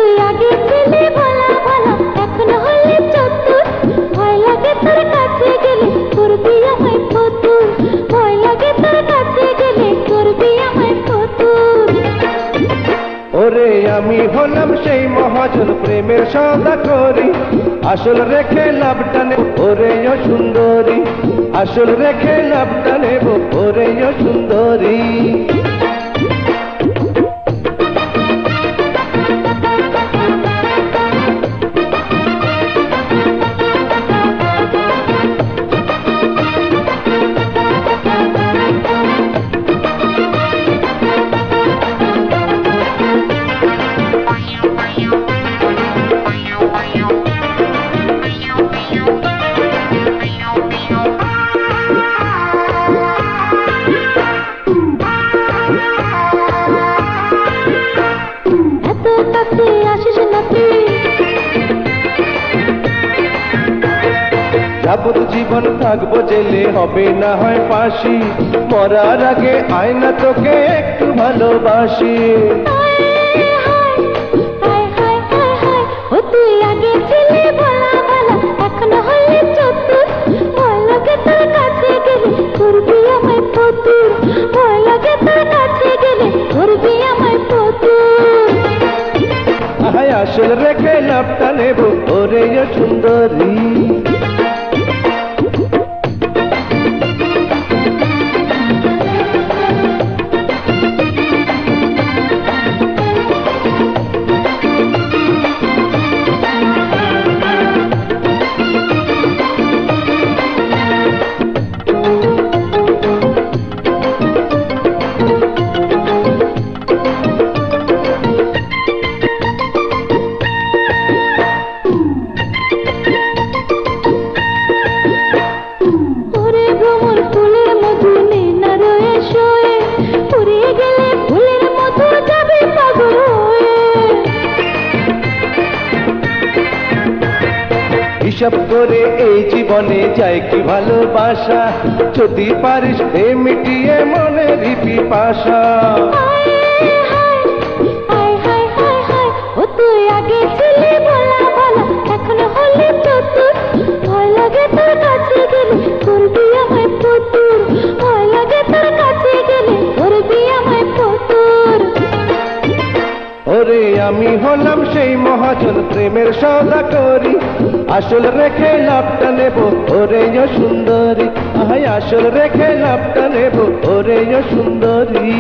তুই আগে ছিলে ভোলা ভালা, এখন হলে চতুর। ভয় লাগে তোর কাছে গেলে করবি আমায় ফতুর, ভয় লাগে তোর কাছে গেলে করবি আমায় ফতুর। ওরে আমি হলাম সেই মহাজন প্রেমের সদা করি, আসল রেখে লাভটা নেব ওরে ও সুন্দরী, আসল রেখে লাভটা নেব ওরে ও সুন্দরী। যাবত জীবন থাকবো জেলে, হবে না হয় ফাঁসি, মরার আগে আয়না তোকে একটু ভালোবাসি। তুই আগে ছিলে ভোলা ভালা, এখন হলে চতুর। ভয় লাগে তোর কাছে গেলে করবি আমায় ফতুর, ভয় লাগে তোর কাছে গেলে করবি আমায় ফতুর। আহাই আসল রেখে লাভটা নেব ওরে ও সুন্দরী। হিসাব করে এই জীবনে যায় কি ভালোবাসা, যদি পারিস এ মিটিয়ে মনেরই পিপাসা। তুই আগে ছিলে ভোলা ভালা, এখন হলে চতুর। ভয় লাগে তোর কাছে গেলে করবি আমায় ফতুর, ভয় লাগে তোর কাছে গেলে করবি আমায় ফতুর। ওরে আমি হলাম সেই মহাজন প্রেমের সদা করি, আসল রেখে লাভটা নেব ওরে ও সুন্দরী। আহাই আসল রেখে লাভটা নেব ওরে ও সুন্দরী।